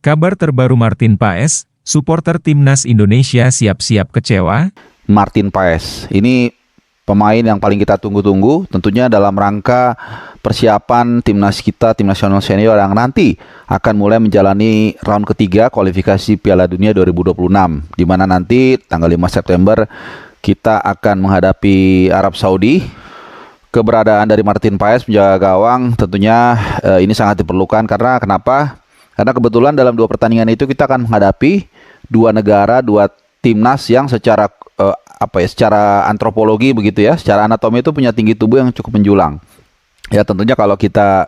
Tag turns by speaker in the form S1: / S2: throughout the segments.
S1: Kabar terbaru Martin Paes, supporter timnas Indonesia siap-siap kecewa.
S2: Martin Paes, ini pemain yang paling kita tunggu-tunggu, tentunya dalam rangka persiapan timnas kita, tim nasional senior yang nanti akan mulai menjalani round ketiga kualifikasi Piala Dunia 2026, di mana nanti tanggal 5 September kita akan menghadapi Arab Saudi. Keberadaan dari Martin Paes penjaga gawang tentunya ini sangat diperlukan karena kenapa? Karena kebetulan dalam dua pertandingan itu kita akan menghadapi dua negara, dua timnas yang secara secara antropologi begitu ya, secara anatomi itu punya tinggi tubuh yang cukup menjulang. Ya tentunya kalau kita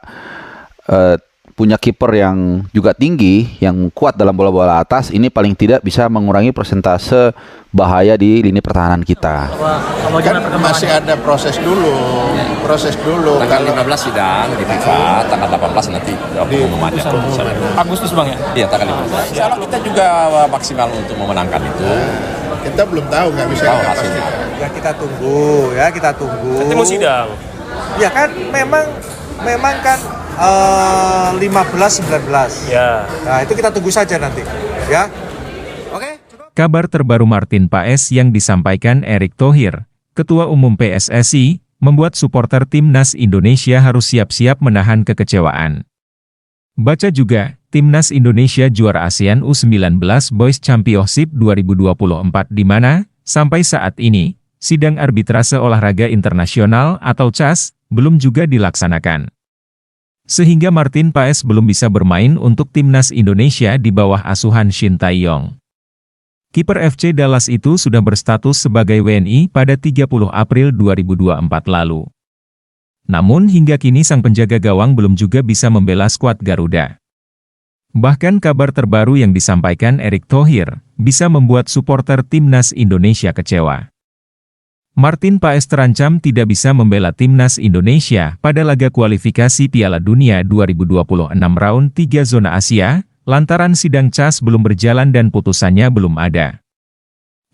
S2: punya kiper yang juga tinggi, yang kuat dalam bola-bola atas, ini paling tidak bisa mengurangi persentase bahaya di lini pertahanan kita.
S3: Kan masih ada proses dulu.
S4: Tanggal 15 sidang di FIFA, tanggal 18 nanti pengumumannya.
S5: Agustus Bang ya?
S4: Iya, tanggal 15. Insya Allah kita juga maksimal untuk memenangkan itu.
S3: Kita belum tahu, nggak bisa
S4: Tahu
S3: kita
S4: hasilnya.
S3: pastikan.
S6: Ya kita tunggu.
S5: Nanti mau sidang.
S6: Ya kan memang kan 15-19.
S5: Ya.
S6: Nah itu kita tunggu saja nanti. Ya. Oke.
S1: Kabar terbaru Martin Paes yang disampaikan Erick Thohir, Ketua Umum PSSI, membuat supporter timnas Indonesia harus siap-siap menahan kekecewaan. Baca juga, timnas Indonesia juara ASEAN U19 Boys Championship 2024 di mana, sampai saat ini, sidang arbitrase olahraga internasional atau CAS belum juga dilaksanakan. Sehingga Martin Paes belum bisa bermain untuk timnas Indonesia di bawah asuhan Shin Tae-yong. Kiper FC Dallas itu sudah berstatus sebagai WNI pada 30 April 2024 lalu. Namun hingga kini sang penjaga gawang belum juga bisa membela skuad Garuda. Bahkan kabar terbaru yang disampaikan Erick Thohir bisa membuat supporter timnas Indonesia kecewa. Martin Paes terancam tidak bisa membela timnas Indonesia pada laga kualifikasi Piala Dunia 2026 round 3 zona Asia, lantaran sidang CAS belum berjalan dan putusannya belum ada.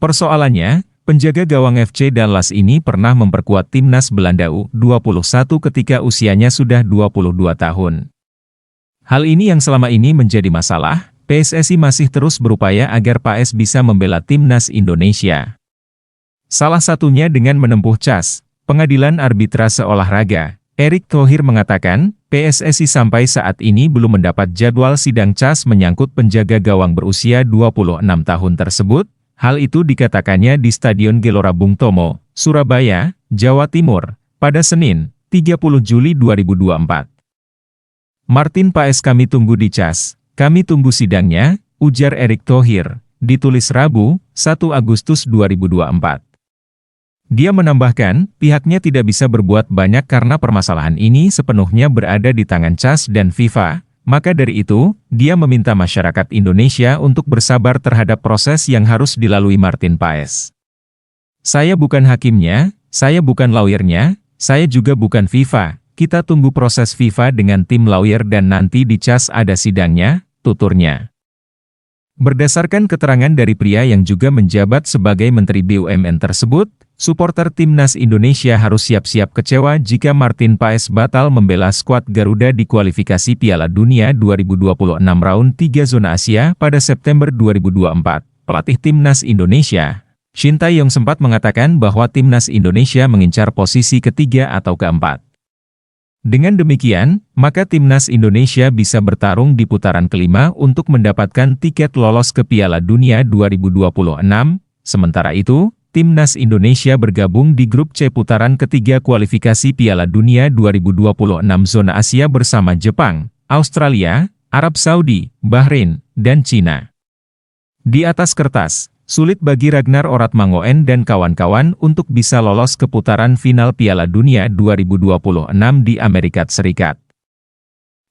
S1: Persoalannya, penjaga gawang FC Dallas ini pernah memperkuat timnas Belanda U21 ketika usianya sudah 22 tahun. Hal ini yang selama ini menjadi masalah, PSSI masih terus berupaya agar Paes bisa membela timnas Indonesia. Salah satunya dengan menempuh CAS, Pengadilan Arbitrase Olahraga. Erick Thohir mengatakan, PSSI sampai saat ini belum mendapat jadwal sidang CAS menyangkut penjaga gawang berusia 26 tahun tersebut. Hal itu dikatakannya di Stadion Gelora Bung Tomo, Surabaya, Jawa Timur, pada Senin, 30 Juli 2024. Martin Paes kami tunggu di CAS, kami tunggu sidangnya, ujar Erick Thohir, ditulis Rabu, 1 Agustus 2024. Dia menambahkan, pihaknya tidak bisa berbuat banyak karena permasalahan ini sepenuhnya berada di tangan CAS dan FIFA, maka dari itu, dia meminta masyarakat Indonesia untuk bersabar terhadap proses yang harus dilalui Martin Paes. Saya bukan hakimnya, saya bukan lawyernya, saya juga bukan FIFA, kita tunggu proses FIFA dengan tim lawyer dan nanti di CAS ada sidangnya, tuturnya. Berdasarkan keterangan dari pria yang juga menjabat sebagai Menteri BUMN tersebut, supporter timnas Indonesia harus siap-siap kecewa jika Martin Paes batal membela skuad Garuda di kualifikasi Piala Dunia 2026 round 3 zona Asia pada September 2024. Pelatih timnas Indonesia, Shin Tae-yong sempat mengatakan bahwa timnas Indonesia mengincar posisi ketiga atau keempat. Dengan demikian, maka timnas Indonesia bisa bertarung di putaran kelima untuk mendapatkan tiket lolos ke Piala Dunia 2026. Sementara itu, timnas Indonesia bergabung di grup C putaran ketiga kualifikasi Piala Dunia 2026 zona Asia bersama Jepang, Australia, Arab Saudi, Bahrain, dan Cina. Di atas kertas, sulit bagi Ragnar Oratmangoen dan kawan-kawan untuk bisa lolos ke putaran final Piala Dunia 2026 di Amerika Serikat,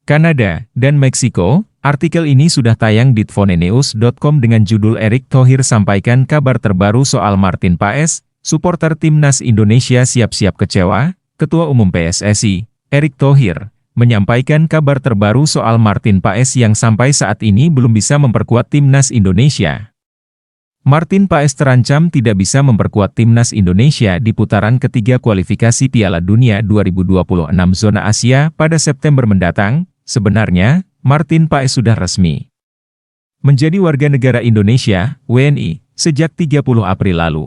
S1: Kanada, dan Meksiko. Artikel ini sudah tayang di tvonenews.com dengan judul Erick Thohir sampaikan kabar terbaru soal Martin Paes, supporter timnas Indonesia siap-siap kecewa. Ketua Umum PSSI, Erick Thohir, menyampaikan kabar terbaru soal Martin Paes yang sampai saat ini belum bisa memperkuat timnas Indonesia. Martin Paes terancam tidak bisa memperkuat timnas Indonesia di putaran ketiga kualifikasi Piala Dunia 2026 zona Asia pada September mendatang. Sebenarnya, Martin Paes sudah resmi menjadi warga negara Indonesia, WNI, sejak 30 April lalu.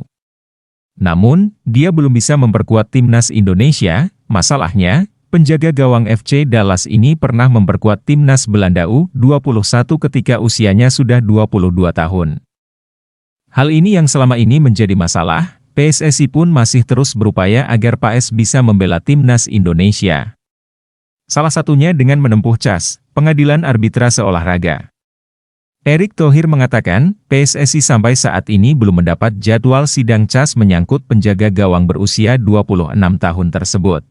S1: Namun, dia belum bisa memperkuat timnas Indonesia. Masalahnya, penjaga gawang FC Dallas ini pernah memperkuat timnas Belanda U21 ketika usianya sudah 22 tahun. Hal ini yang selama ini menjadi masalah. PSSI pun masih terus berupaya agar PAS bisa membela timnas Indonesia. Salah satunya dengan menempuh CAS, Pengadilan Arbitrase Olahraga. Erick Thohir mengatakan, PSSI sampai saat ini belum mendapat jadwal sidang CAS menyangkut penjaga gawang berusia 26 tahun tersebut.